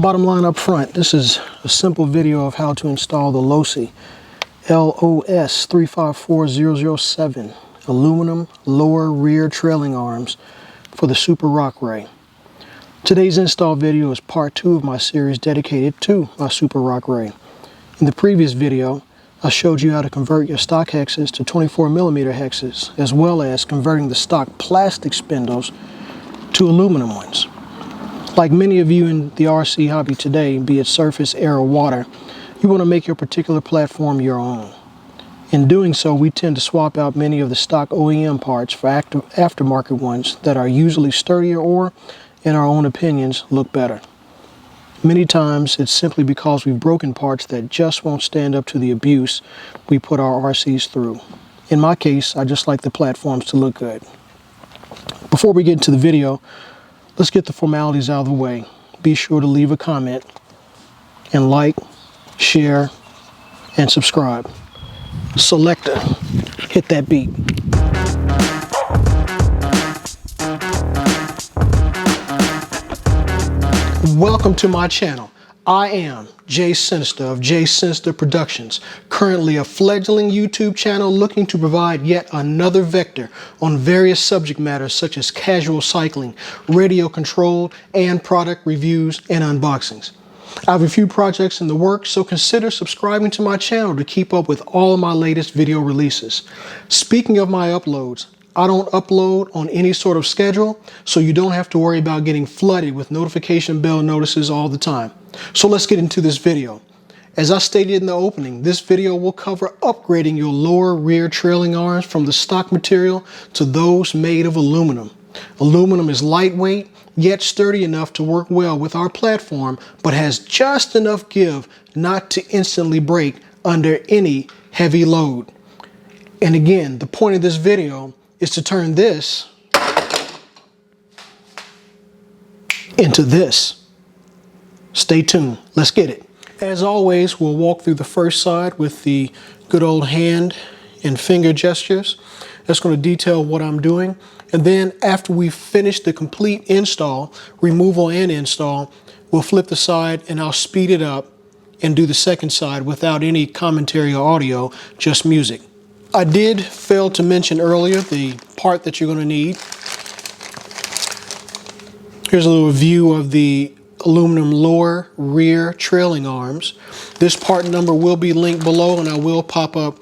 Bottom line up front, this is a simple video of how to install the Losi LOS 354007 aluminum lower rear trailing arms for the Super Rock Ray. Today's install video is part 2 of my series dedicated to my Super Rock Ray. In the previous video, I showed you how to convert your stock hexes to 24mm hexes, as well as converting the stock plastic spindles to aluminum ones. Like many of you in the RC hobby today, be it surface, air, or water, you want to make your particular platform your own. In doing so, we tend to swap out many of the stock OEM parts for aftermarket ones that are usually sturdier or, in our own opinions, look better. Many times, it's simply because we've broken parts that just won't stand up to the abuse we put our RCs through. In my case, I just like the platforms to look good. Before we get into the video, let's get the formalities out of the way. Be sure to leave a comment and like, share, and subscribe. Selector, hit that beat. Welcome to my channel. I am Jay Sinister of Jay Sinister Productions, currently a fledgling YouTube channel looking to provide yet another vector on various subject matters such as casual cycling, radio control, and product reviews and unboxings. I have a few projects in the works, so consider subscribing to my channel to keep up with all of my latest video releases. Speaking of my uploads, I don't upload on any sort of schedule, so you don't have to worry about getting flooded with notification bell notices all the time. So let's get into this video. As I stated in the opening, this video will cover upgrading your lower rear trailing arms from the stock material to those made of aluminum. Aluminum is lightweight, yet sturdy enough to work well with our platform, but has just enough give not to instantly break under any heavy load. And again, the point of this video is to turn this into this. Stay tuned. Let's get it. As always, we'll walk through the first side with the good old hand and finger gestures. That's going to detail what I'm doing. And then after we finish the complete install, removal and install, we'll flip the side and I'll speed it up and do the second side without any commentary or audio, just music. I did fail to mention earlier the part that you're going to need. Here's a little view of the aluminum lower rear trailing arms. This part number will be linked below, and I will pop up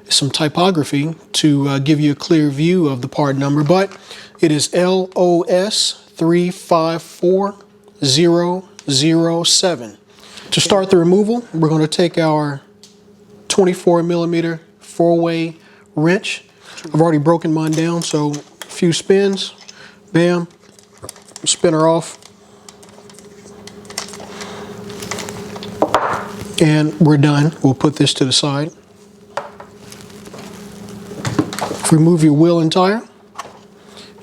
some typography to give you a clear view of the part number, but it is LOS 354007. To start the removal, we're going to take our 24mm 4-way wrench. I've already broken mine down, so a few spins, bam, spin her off, and we're done. We'll put this to the side. Remove your wheel and tire.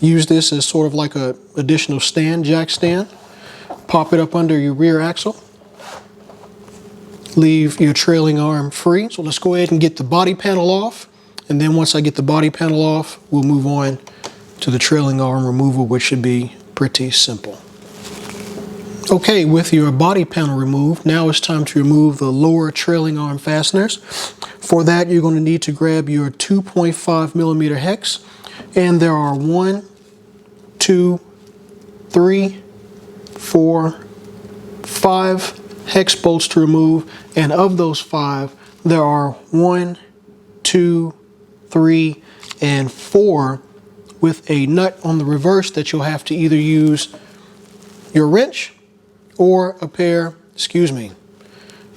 Use this as sort of like a additional stand, jack stand. Pop it up under your rear axle. Leave your trailing arm free. So let's go ahead and get the body panel off. And then once I get the body panel off, we'll move on to the trailing arm removal, which should be pretty simple. Okay, with your body panel removed, now it's time to remove the lower trailing arm fasteners. For that, you're going to need to grab your 2.5mm hex. And there are 1, 2, 3, 4, 5 hex bolts to remove, and of those 5, there are 1, 2, 3, and 4 with a nut on the reverse that you'll have to either use your wrench or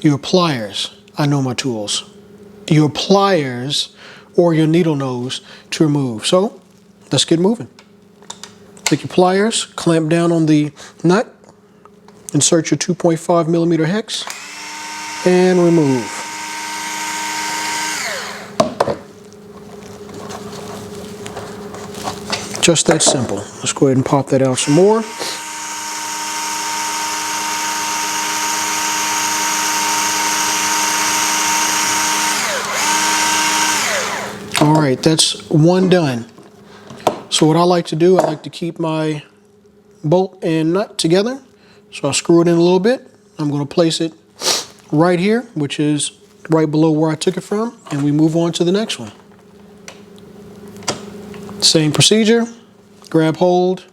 your pliers. I know my tools. Your pliers or your needle nose to remove. So let's get moving. Take your pliers, clamp down on the nut, insert your 2.5mm hex, and remove. Just that simple. Let's go ahead and pop that out some more. All right, that's one done. So what I like to do, I like to keep my bolt and nut together. So I'll screw it in a little bit. I'm going to place it right here, which is right below where I took it from, and we move on to the next one. Same procedure, grab hold,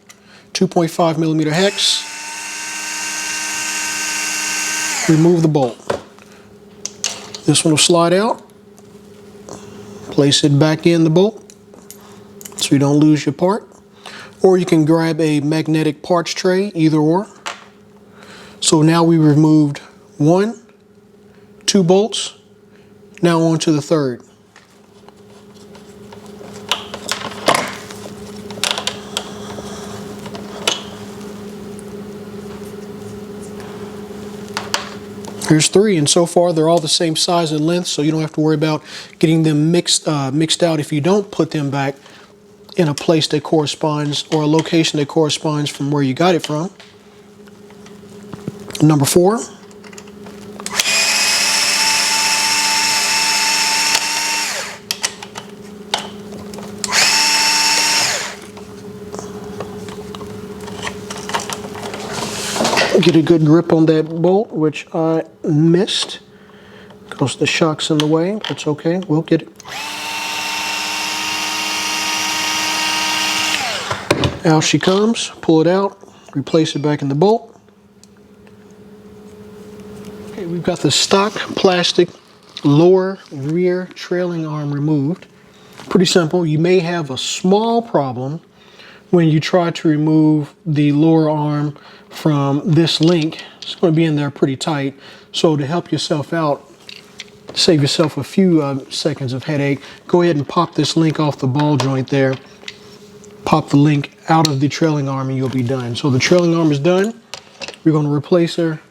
2.5 millimeter hex, remove the bolt. This one will slide out, place it back in the bolt so you don't lose your part. Or you can grab a magnetic parts tray, either or. So now we removed 2 bolts, now on to the third. Here's 3, and so far they're all the same size and length, so you don't have to worry about getting them mixed out if you don't put them back in a place that corresponds, or a location that corresponds from where you got it from. Number 4. Get a good grip on that bolt, which I missed because the shock's in the way. It's okay, we'll get it. Out she comes, pull it out, replace it back in the bolt. Okay, we've got the stock plastic lower rear trailing arm removed. Pretty simple. You may have a small problem when you try to remove the lower arm from this link. It's going to be in there pretty tight. So to help yourself out, save yourself a few seconds of headache, go ahead and pop this link off the ball joint there. Pop the link out of the trailing arm and you'll be done. So the trailing arm is done. We're going to replace her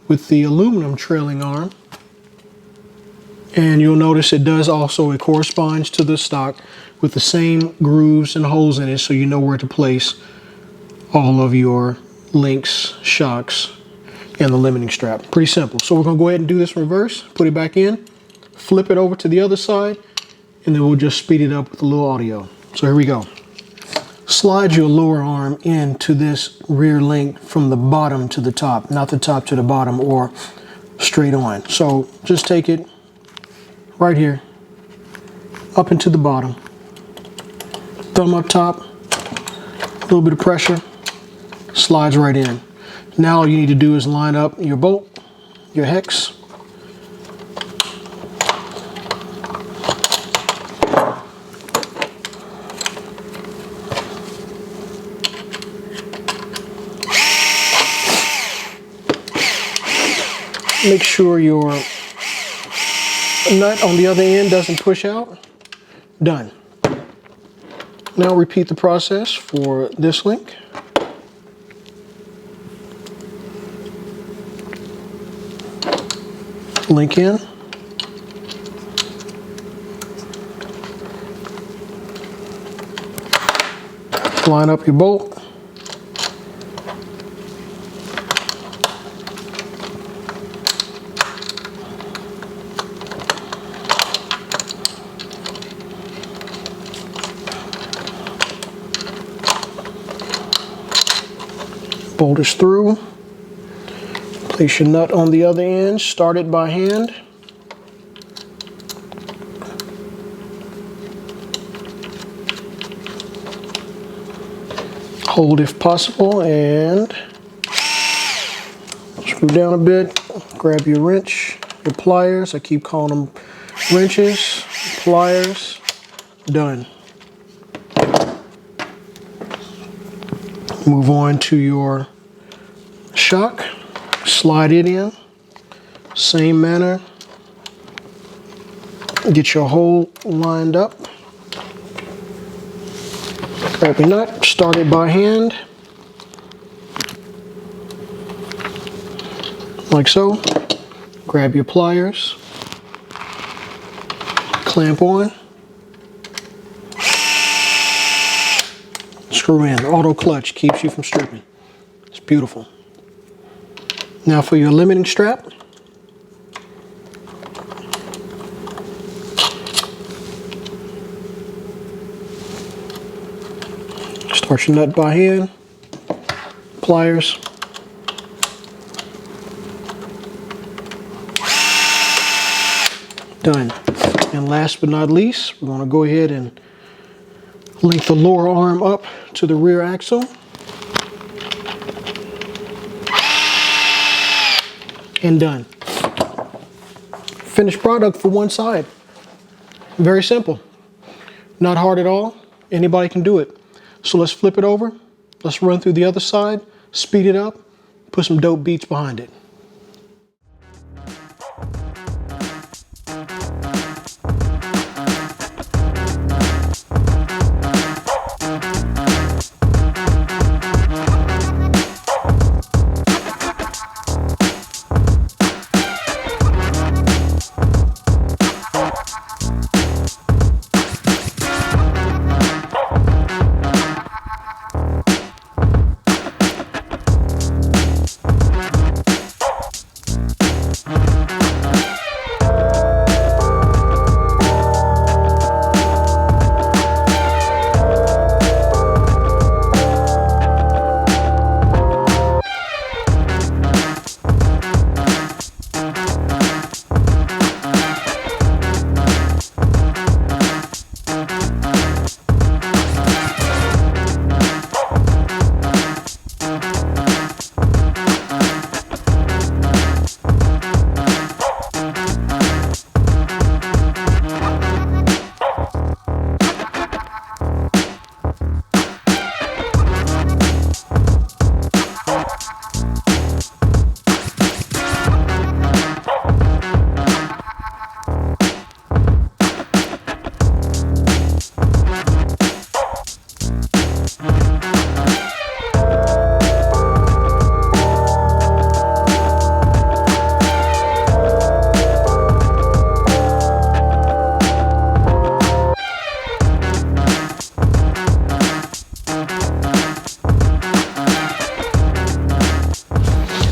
with the aluminum trailing arm. And you'll notice it corresponds to the stock with the same grooves and holes in it, so you know where to place all of your links, shocks, and the limiting strap. Pretty simple. So we're going to go ahead and do this in reverse, put it back in, flip it over to the other side, and then we'll just speed it up with a little audio. So here we go. Slide your lower arm into this rear link from the bottom to the top, not the top to the bottom or straight on. So just take it right here, up into the bottom, thumb up top, a little bit of pressure, slides right in. Now all you need to do is line up your bolt, your hex, make sure your nut on the other end doesn't push out. Done. Now repeat the process for this link. Link in. Line up your bolt. Bolt is through. Place your nut on the other end, start it by hand. Hold if possible and screw down a bit. Grab your wrench, your pliers. I keep calling them wrenches, pliers. Done. Move on to your shock. Slide it in. Same manner. Get your hole lined up. Grab your nut. Start it by hand. Like so. Grab your pliers. Clamp on. Screw in. Auto clutch keeps you from stripping. It's beautiful. Now for your limiting strap. Start your nut by hand, pliers. Done. And last but not least, we're going to go ahead and link the lower arm up to the rear axle. And done. Finished product for one side. Very simple. Not hard at all. Anybody can do it. So let's flip it over. Let's run through the other side, speed it up, put some dope beats behind it.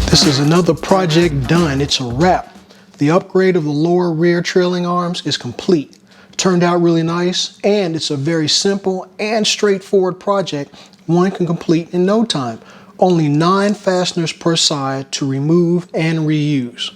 This is another project done. It's a wrap. The upgrade of the lower rear trailing arms is complete. Turned out really nice, and it's a very simple and straightforward project one can complete in no time. Only 9 fasteners per side to remove and reuse.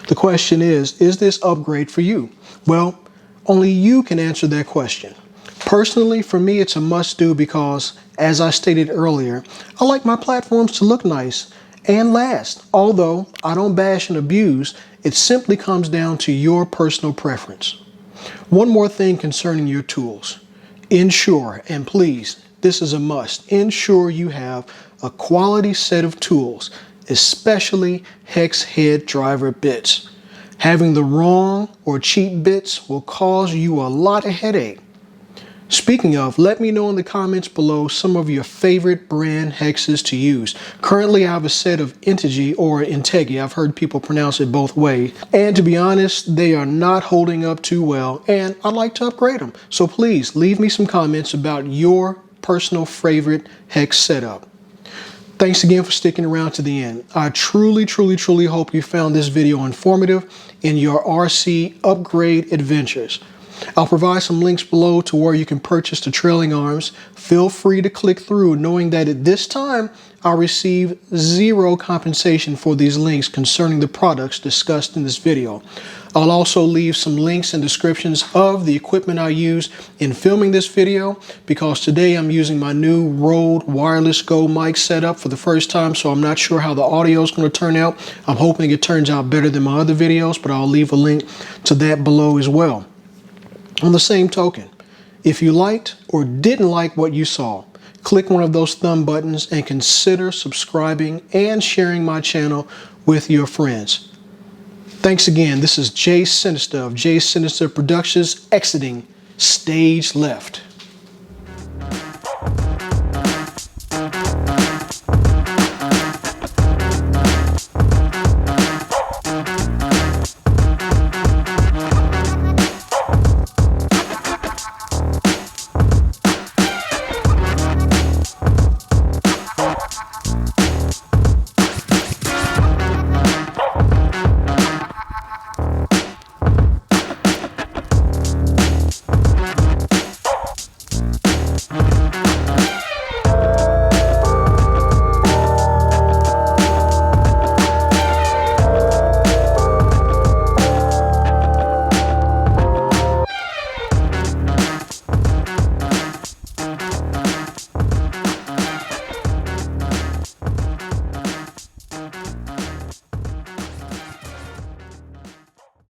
The question is this upgrade for you? Well, only you can answer that question. Personally, for me, it's a must-do because, as I stated earlier, I like my platforms to look nice and last. Although I don't bash and abuse, it simply comes down to your personal preference. One more thing concerning your tools. Ensure, and please, this is a must, ensure you have a quality set of tools, especially hex head driver bits. Having the wrong or cheap bits will cause you a lot of headache. Speaking of, let me know in the comments below some of your favorite brand hexes to use. Currently, I have a set of Integi or Integi. I've heard people pronounce it both ways. And to be honest, they are not holding up too well, and I'd like to upgrade them. So please leave me some comments about your personal favorite hex setup. Thanks again for sticking around to the end. I truly hope you found this video informative in your RC upgrade adventures. I'll provide some links below to where you can purchase the trailing arms. Feel free to click through, knowing that at this time I'll receive zero compensation for these links concerning the products discussed in this video. I'll also leave some links and descriptions of the equipment I use in filming this video, because today I'm using my new Rode Wireless Go mic setup for the first time, so I'm not sure how the audio is going to turn out. I'm hoping it turns out better than my other videos, but I'll leave a link to that below as well. On the same token, if you liked or didn't like what you saw, click one of those thumb buttons and consider subscribing and sharing my channel with your friends. Thanks again. This is Jay Sinister of Jay Sinister Productions, exiting stage left.